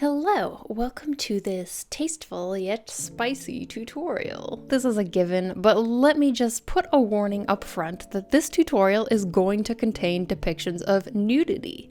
Hello, welcome to this tasteful yet spicy tutorial. This is a given, but let me just put a warning up front that this tutorial is going to contain depictions of nudity.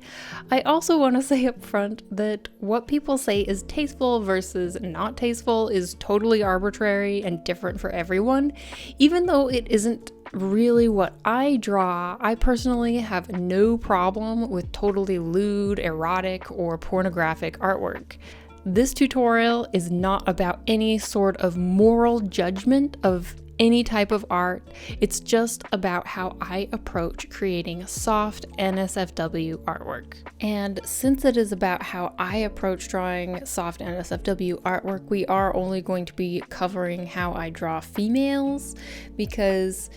I also want to say up front that what people say is tasteful versus not tasteful is totally arbitrary and different for everyone, even though it isn't really what I draw. I personally have no problem with totally lewd, erotic, or pornographic artwork. This tutorial is not about any sort of moral judgment of any type of art. It's just about how I approach creating soft NSFW artwork. And since it is about how I approach drawing soft NSFW artwork, we are only going to be covering how I draw females, because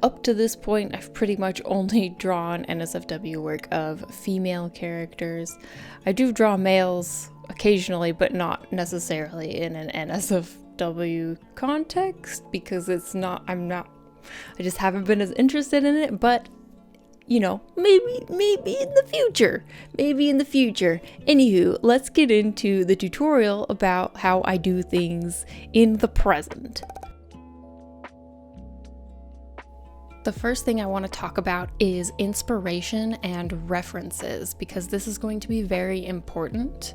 up to this point, I've pretty much only drawn NSFW work of female characters. I do draw males occasionally, but not necessarily in an NSFW context, because I just haven't been as interested in it, but you know, maybe in the future. Anywho, let's get into the tutorial about how I do things in the present. The first thing I want to talk about is inspiration and references, because this is going to be very important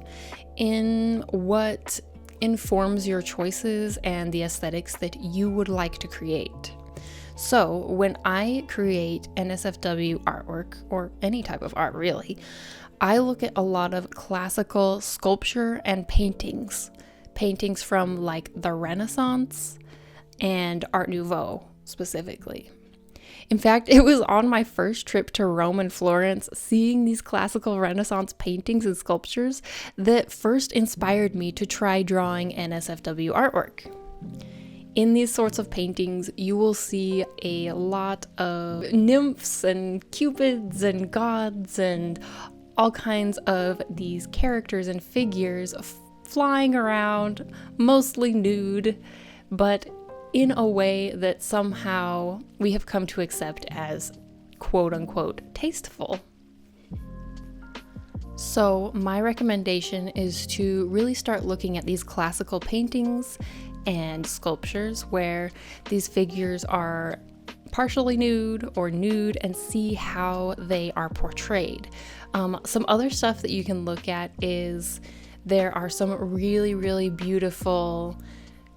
in what informs your choices and the aesthetics that you would like to create. So when I create NSFW artwork, or any type of art really, I look at a lot of classical sculpture and paintings from like the Renaissance and Art Nouveau specifically. In fact, it was on my first trip to Rome and Florence, seeing these classical Renaissance paintings and sculptures, that first inspired me to try drawing NSFW artwork. In these sorts of paintings, you will see a lot of nymphs and cupids and gods and all kinds of these characters and figures flying around, mostly nude, but in a way that somehow we have come to accept as quote-unquote tasteful. So my recommendation is to really start looking at these classical paintings and sculptures where these figures are partially nude or nude, and see how they are portrayed. Some other stuff that you can look at is there are some really, really beautiful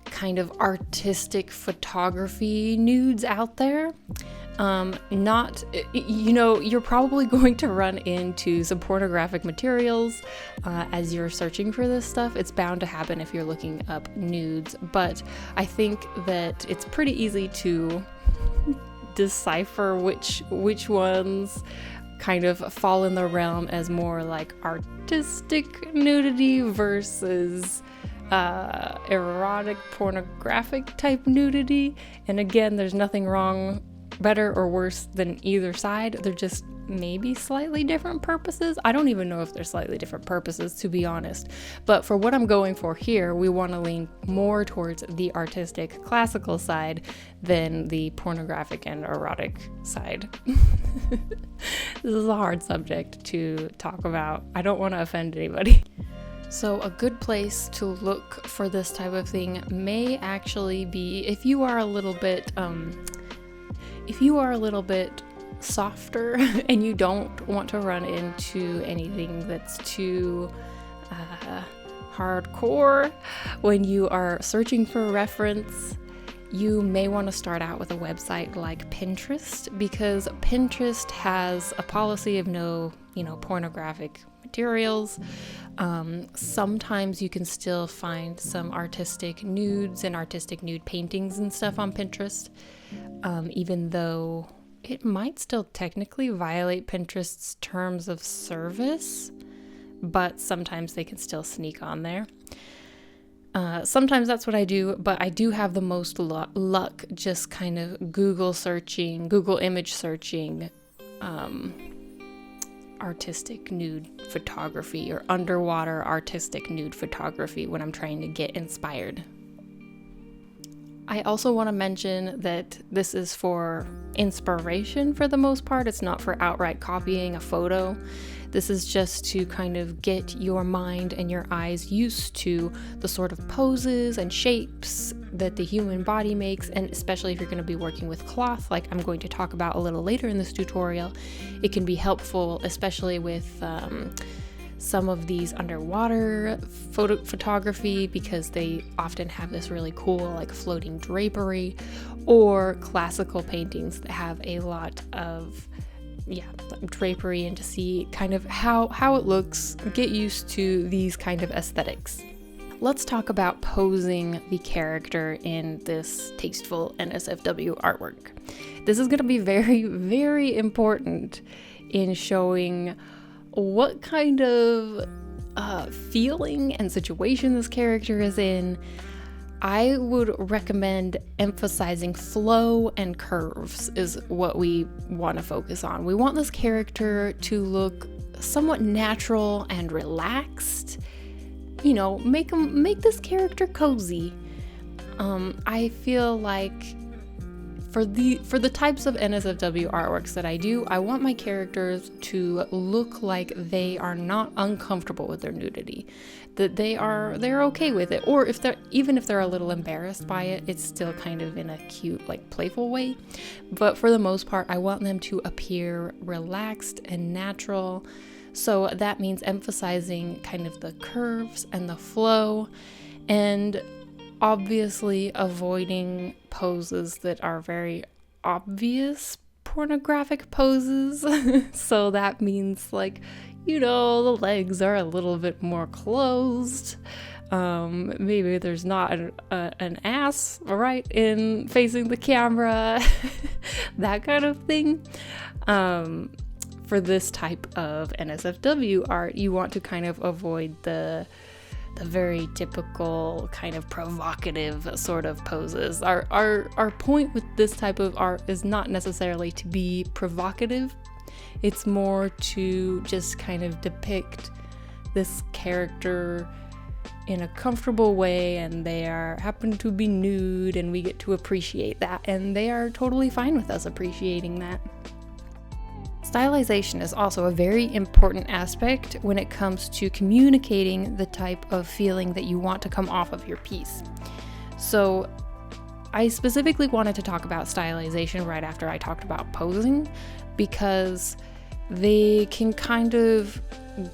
kind of artistic photography nudes out there. You're probably going to run into some pornographic materials as you're searching for this stuff. It's bound to happen if you're looking up nudes, but I think that it's pretty easy to decipher which ones kind of fall in the realm as more like artistic nudity versus erotic, pornographic type nudity. And again, there's nothing wrong, better or worse than either side. They're just maybe slightly different purposes. I don't even know if they're slightly different purposes, to be honest. But for what I'm going for here, we want to lean more towards the artistic, classical side than the pornographic and erotic side. This is a hard subject to talk about. I don't want to offend anybody. So a good place to look for this type of thing may actually be if you are a little bit softer and you don't want to run into anything that's too hardcore when you are searching for a reference. You may want to start out with a website like Pinterest, because Pinterest has a policy of no, pornographic materials. Sometimes you can still find some artistic nudes and artistic nude paintings and stuff on Pinterest, even though it might still technically violate Pinterest's terms of service, but sometimes they can still sneak on there. Sometimes that's what I do, but I do have the most luck just kind of Google image searching, artistic nude photography or underwater artistic nude photography when I'm trying to get inspired. I also want to mention that this is for inspiration for the most part. It's not for outright copying a photo. This is just to kind of get your mind and your eyes used to the sort of poses and shapes that the human body makes, and especially if you're going to be working with cloth, like I'm going to talk about a little later in this tutorial, it can be helpful, especially with some of these underwater photography, because they often have this really cool like floating drapery, or classical paintings that have a lot of drapery, and to see kind of how it looks, get used to these kind of aesthetics. Let's talk about posing the character in this tasteful NSFW artwork. This is going to be very, very important in showing what kind of feeling and situation this character is in. I would recommend emphasizing flow and curves is what we want to focus on. We want this character to look somewhat natural and relaxed. You know, make this character cozy. I feel like for the types of NSFW artworks that I do, I want my characters to look like they are not uncomfortable with their nudity, that they're okay with it, or if they're a little embarrassed by it, it's still kind of in a cute, like playful way. But for the most part, I want them to appear relaxed and natural. So that means emphasizing kind of the curves and the flow, and obviously avoiding poses that are very obvious pornographic poses. So that means, like, you know, the legs are a little bit more closed. Maybe there's not an ass right in facing the camera, that kind of thing. For this type of NSFW art, you want to kind of avoid the very typical kind of provocative sort of poses. Our point with this type of art is not necessarily to be provocative. It's more to just kind of depict this character in a comfortable way, and they happen to be nude, and we get to appreciate that, and they are totally fine with us appreciating that. Stylization is also a very important aspect when it comes to communicating the type of feeling that you want to come off of your piece. So I specifically wanted to talk about stylization right after I talked about posing, because they can kind of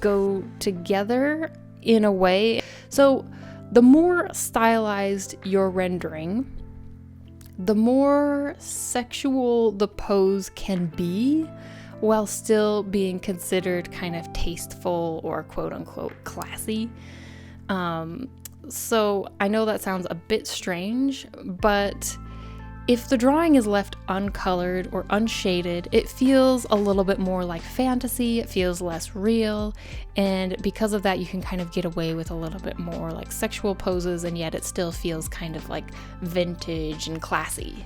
go together in a way. So the more stylized your rendering, the more sexual the pose can be, while still being considered kind of tasteful or quote unquote classy. So I know that sounds a bit strange, but if the drawing is left uncolored or unshaded, it feels a little bit more like fantasy, it feels less real, and because of that you can kind of get away with a little bit more like sexual poses, and yet it still feels kind of like vintage and classy.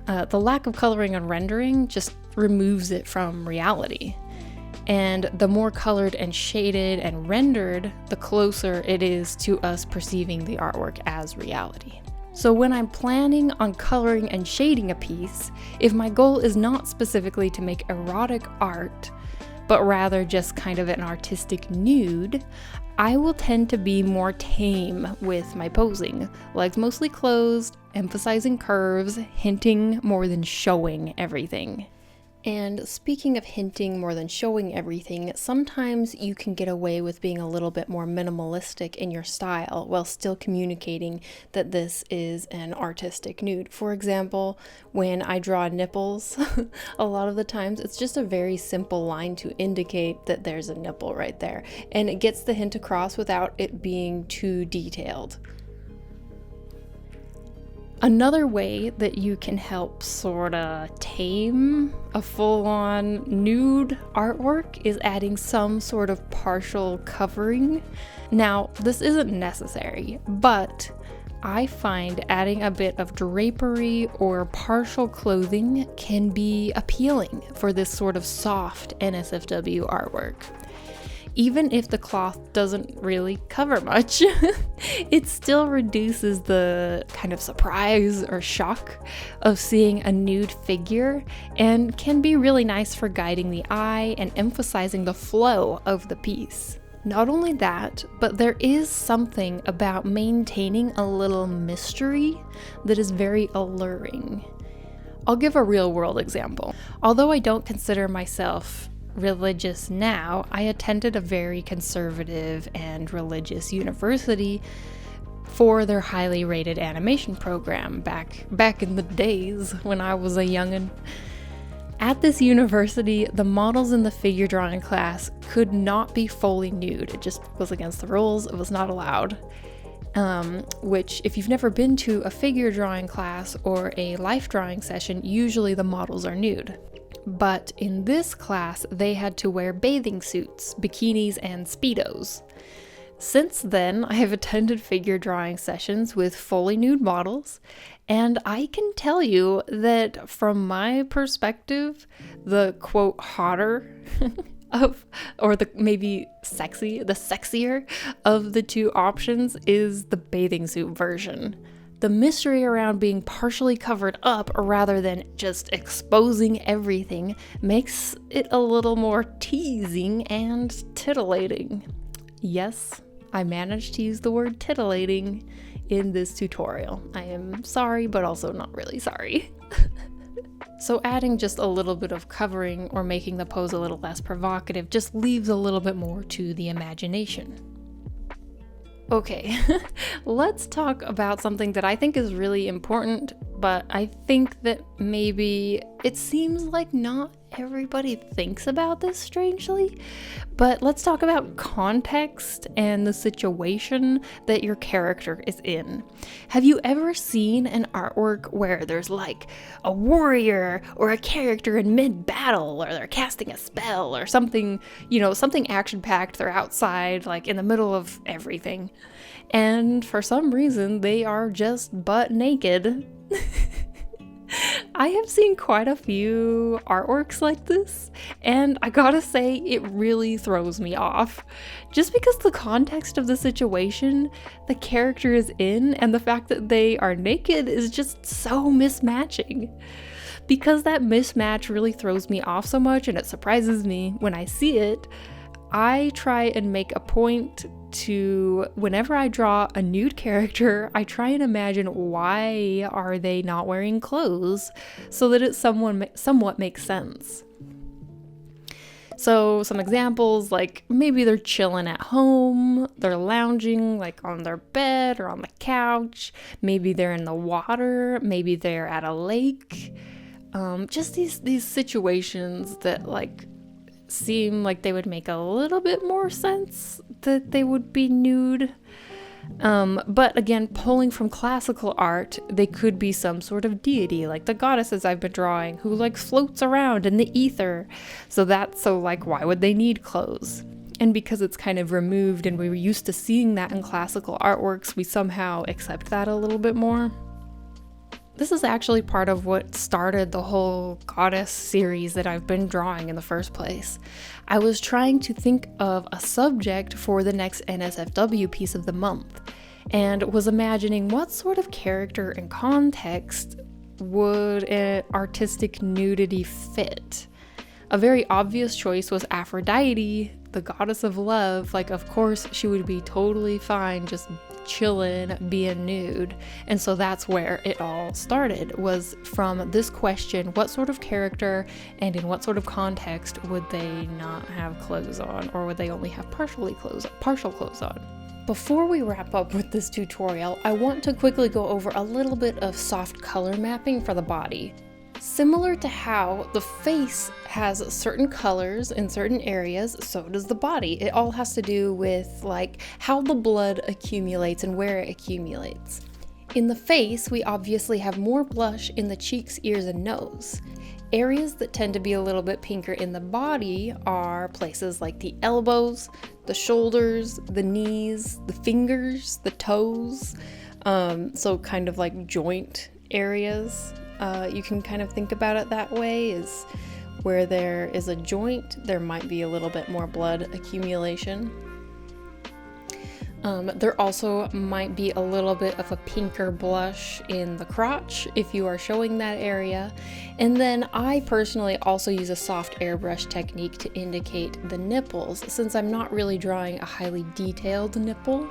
The lack of coloring and rendering just removes it from reality. And the more colored and shaded and rendered, the closer it is to us perceiving the artwork as reality. So when I'm planning on coloring and shading a piece, if my goal is not specifically to make erotic art, but rather just kind of an artistic nude, I will tend to be more tame with my posing. Legs mostly closed, emphasizing curves, hinting more than showing everything. And speaking of hinting more than showing everything, sometimes you can get away with being a little bit more minimalistic in your style while still communicating that this is an artistic nude. For example, when I draw nipples, a lot of the times it's just a very simple line to indicate that there's a nipple right there, and it gets the hint across without it being too detailed. Another way that you can help sorta tame a full-on nude artwork is adding some sort of partial covering. Now, this isn't necessary, but I find adding a bit of drapery or partial clothing can be appealing for this sort of soft NSFW artwork. Even if the cloth doesn't really cover much, it still reduces the kind of surprise or shock of seeing a nude figure and can be really nice for guiding the eye and emphasizing the flow of the piece. Not only that, but there is something about maintaining a little mystery that is very alluring. I'll give a real-world example. Although I don't consider myself religious now, I attended a very conservative and religious university for their highly rated animation program back in the days when I was a youngin'. At this university, the models in the figure drawing class could not be fully nude. It just was against the rules. It was not allowed. Which, if you've never been to a figure drawing class or a life drawing session, usually the models are nude. But in this class, they had to wear bathing suits, bikinis, and Speedos. Since then, I have attended figure drawing sessions with fully nude models, and I can tell you that from my perspective, the quote hotter or the maybe sexier of the two options is the bathing suit version. The mystery around being partially covered up rather than just exposing everything makes it a little more teasing and titillating. Yes, I managed to use the word titillating in this tutorial. I am sorry, but also not really sorry. So adding just a little bit of covering or making the pose a little less provocative just leaves a little bit more to the imagination. Okay, let's talk about something that I think is really important, but I think that maybe it seems like not everybody thinks about this strangely. But let's talk about context and the situation that your character is in. Have you ever seen an artwork where there's like a warrior or a character in mid-battle, or they're casting a spell or something, something action-packed, they're outside, like in the middle of everything, and for some reason they are just butt naked? I have seen quite a few artworks like this, and I gotta say, it really throws me off. Just because the context of the situation the character is in and the fact that they are naked is just so mismatching. Because that mismatch really throws me off so much and it surprises me when I see it, I try and make a point to, whenever I draw a nude character, I try and imagine why are they not wearing clothes so that it somewhat makes sense. So some examples, like maybe they're chilling at home, they're lounging like on their bed or on the couch, maybe they're in the water, maybe they're at a lake. Just these situations that like seem like they would make a little bit more sense that they would be nude. But again, pulling from classical art, they could be some sort of deity, like the goddesses I've been drawing, who like floats around in the ether. So why would they need clothes? And because it's kind of removed and we were used to seeing that in classical artworks, we somehow accept that a little bit more. This is actually part of what started the whole goddess series that I've been drawing in the first place. I was trying to think of a subject for the next NSFW piece of the month, and was imagining what sort of character and context would an artistic nudity fit. A very obvious choice was Aphrodite, the goddess of love. Like, of course, she would be totally fine just chilling, being nude. And so that's where it all started, was from this question: what sort of character and in what sort of context would they not have clothes on, or would they only have partial clothes on? Before we wrap up with this tutorial, I want to quickly go over a little bit of soft color mapping for the body. Similar to how the face has certain colors in certain areas, so does the body. It all has to do with like how the blood accumulates and where it accumulates. In the face, we obviously have more blush in the cheeks, ears, and nose. Areas that tend to be a little bit pinker in the body are places like the elbows, the shoulders, the knees, the fingers, the toes, so kind of like joint areas. You can kind of think about it that way, is Where there is a joint, there might be a little bit more blood accumulation. There also might be a little bit of a pinker blush in the crotch if you are showing that area. And then I personally also use a soft airbrush technique to indicate the nipples. Since I'm not really drawing a highly detailed nipple,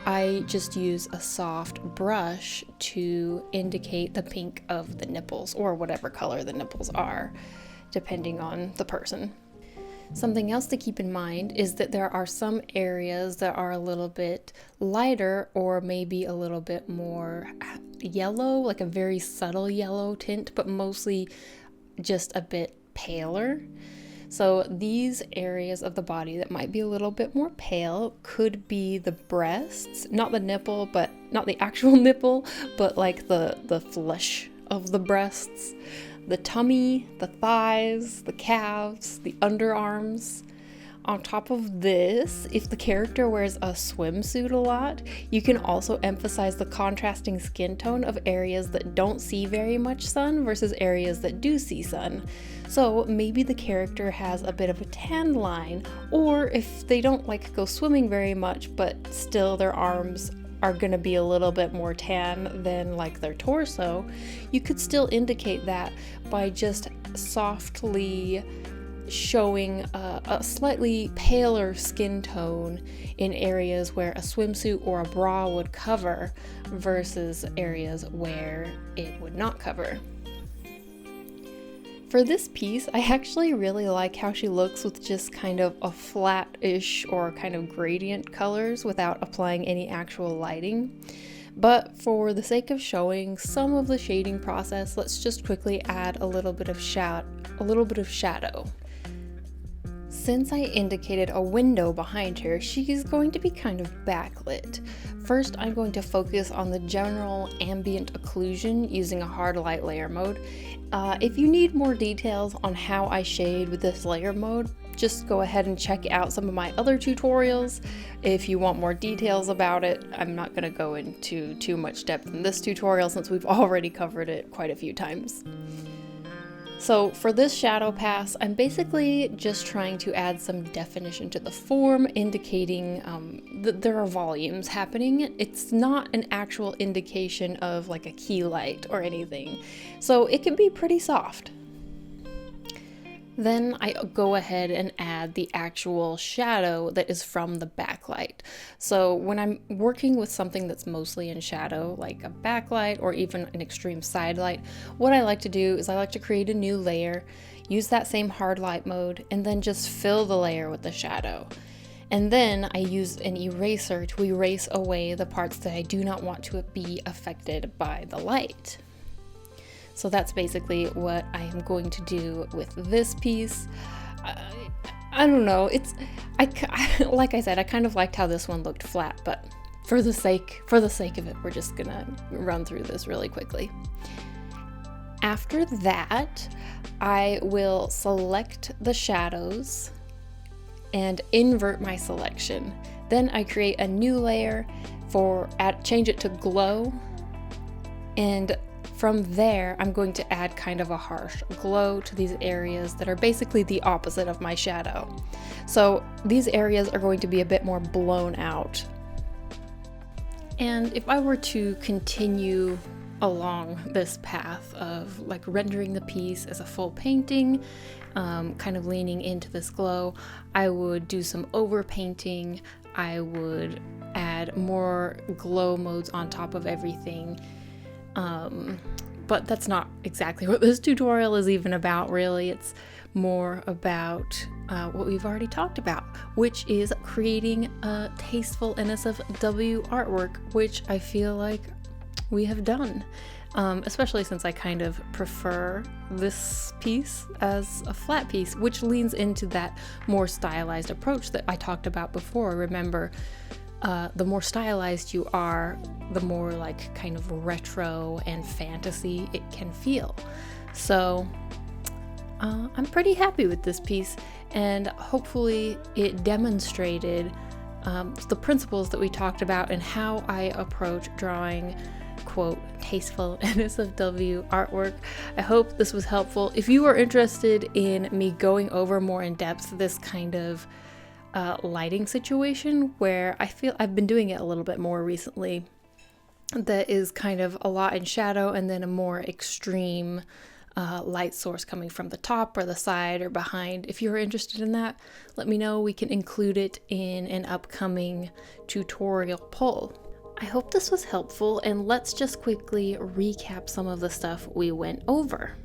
I just use a soft brush to indicate the pink of the nipples, or whatever color the nipples are, depending on the person. Something else to keep in mind is that there are some areas that are a little bit lighter or maybe a little bit more yellow, like a very subtle yellow tint, but mostly just a bit paler. So these areas of the body that might be a little bit more pale could be the breasts, not the nipple, but not the actual nipple, but like the flesh of the breasts. The tummy, the thighs, the calves, the underarms. On top of this, if the character wears a swimsuit a lot, you can also emphasize the contrasting skin tone of areas that don't see very much sun versus areas that do see sun. So maybe the character has a bit of a tan line, or if they don't like go swimming very much, but still their arms are going to be a little bit more tan than like their torso, you could still indicate that by just softly showing a slightly paler skin tone in areas where a swimsuit or a bra would cover versus areas where it would not cover. For this piece, I actually really like how she looks with just kind of a flat-ish or kind of gradient colors without applying any actual lighting. But for the sake of showing some of the shading process, let's just quickly add a little bit of shadow. Since I indicated a window behind her, she is going to be kind of backlit. First, I'm going to focus on the general ambient occlusion using a hard light layer mode. If you need more details on how I shade with this layer mode, just go ahead and check out some of my other tutorials. If you want more details about it, I'm not going to go into too much depth in this tutorial since we've already covered it quite a few times. So for this shadow pass, I'm basically just trying to add some definition to the form, indicating that there are volumes happening. It's not an actual indication of like a key light or anything, so it can be pretty soft. Then I go ahead and add the actual shadow that is from the backlight. So when I'm working with something that's mostly in shadow, like a backlight or even an extreme side light, what I like to do is I like to create a new layer, use that same hard light mode, and then just fill the layer with the shadow. And then I use an eraser to erase away the parts that I do not want to be affected by the light. So that's basically what I am going to do with this piece. I don't know, like I said, I kind of liked how this one looked flat, but for the sake of it, we're just gonna run through this really quickly. After that, I will select the shadows and invert my selection. Then I create a new layer change it to glow, and from there, I'm going to add kind of a harsh glow to these areas that are basically the opposite of my shadow. So these areas are going to be a bit more blown out. And if I were to continue along this path of like rendering the piece as a full painting, kind of leaning into this glow, I would do some overpainting. I would add more glow modes on top of everything. But that's not exactly what this tutorial is even about, really. It's more about what we've already talked about, which is creating a tasteful NSFW artwork, which I feel like we have done, especially since I kind of prefer this piece as a flat piece, which leans into that more stylized approach that I talked about before. Remember, the more stylized you are, the more like kind of retro and fantasy it can feel. So I'm pretty happy with this piece, and hopefully it demonstrated the principles that we talked about and how I approach drawing quote, tasteful NSFW artwork. I hope this was helpful. If you are interested in me going over more in depth this kind of lighting situation, where I feel I've been doing it a little bit more recently, that is kind of a lot in shadow and then a more extreme light source coming from the top or the side or behind. If you're interested in that, let me know. We can include it in an upcoming tutorial poll. I hope this was helpful, and let's just quickly recap some of the stuff we went over.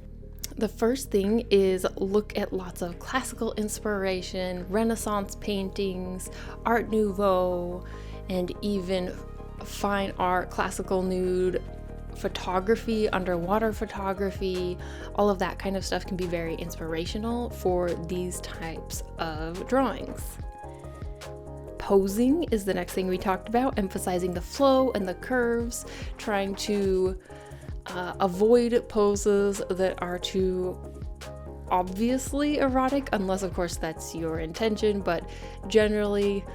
The first thing is look at lots of classical inspiration, Renaissance paintings, Art Nouveau, and even fine art, classical nude photography, underwater photography. All of that kind of stuff can be very inspirational for these types of drawings. Posing is the next thing we talked about, emphasizing the flow and the curves, trying to avoid poses that are too obviously erotic, unless of course that's your intention, but generally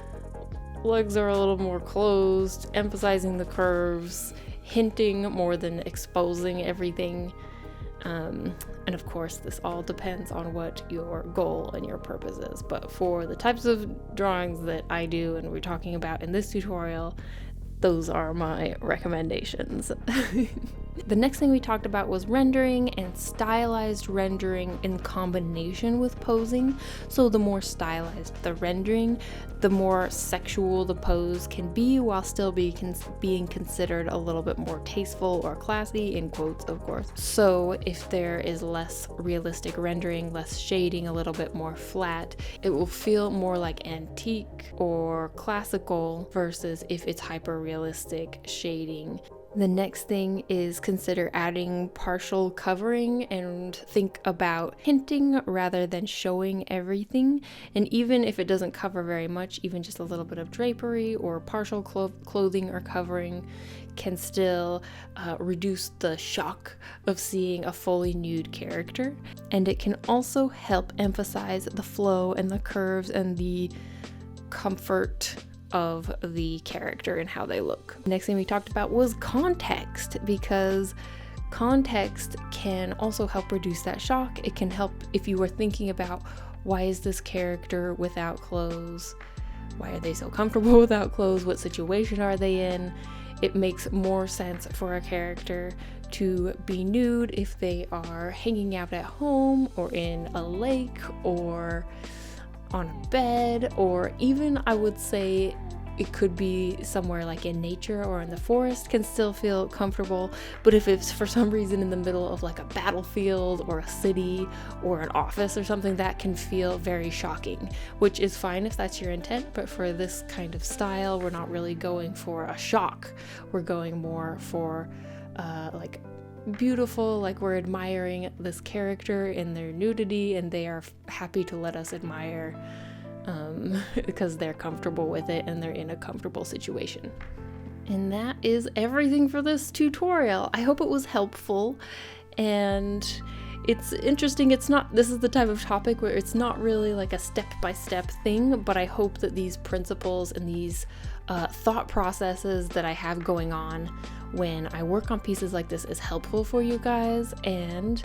legs are a little more closed, emphasizing the curves, hinting more than exposing everything. And of course, this all depends on what your goal and your purpose is. But for the types of drawings that I do and we're talking about in this tutorial, those are my recommendations. The next thing we talked about was rendering and stylized rendering in combination with posing. So the more stylized the rendering, the more sexual the pose can be, while still being considered a little bit more tasteful or classy, in quotes of course. So if there is less realistic rendering, less shading, a little bit more flat, it will feel more like antique or classical versus if it's hyper realistic shading. The next thing is consider adding partial covering and think about hinting rather than showing everything. And even if it doesn't cover very much, even just a little bit of drapery or partial clothing or covering can still reduce the shock of seeing a fully nude character. And it can also help emphasize the flow and the curves and the comfort of the character and how they look. Next thing we talked about was context, because context can also help reduce that shock. It can help if you were thinking about, why is this character without clothes? Why are they so comfortable without clothes? What situation are they in? It makes more sense for a character to be nude if they are hanging out at home or in a lake or on a bed, or even I would say it could be somewhere like in nature or in the forest, can still feel comfortable. But if it's for some reason in the middle of like a battlefield or a city or an office or something, that can feel very shocking, which is fine if that's your intent. But for this kind of style, we're not really going for a shock. We're going more for like beautiful, like we're admiring this character in their nudity and they are happy to let us admire because they're comfortable with it and they're in a comfortable situation. And that is everything for this tutorial. I hope it was helpful, and it's interesting. This is the type of topic where it's not really like a step-by-step thing, but I hope that these principles and these thought processes that I have going on when I work on pieces like this is helpful for you guys. And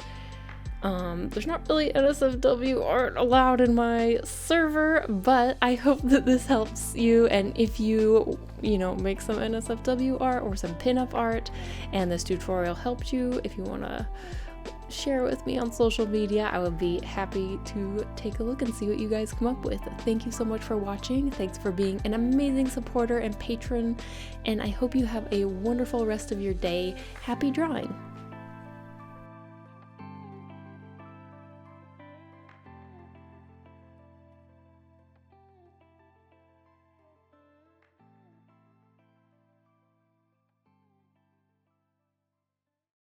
there's not really NSFW art allowed in my server, but I hope that this helps you. And if you make some NSFW art or some pinup art and this tutorial helped you, if you want to share with me on social media, I would be happy to take a look and see what you guys come up with. Thank you so much for watching. Thanks for being an amazing supporter and patron, and I hope you have a wonderful rest of your day. Happy drawing!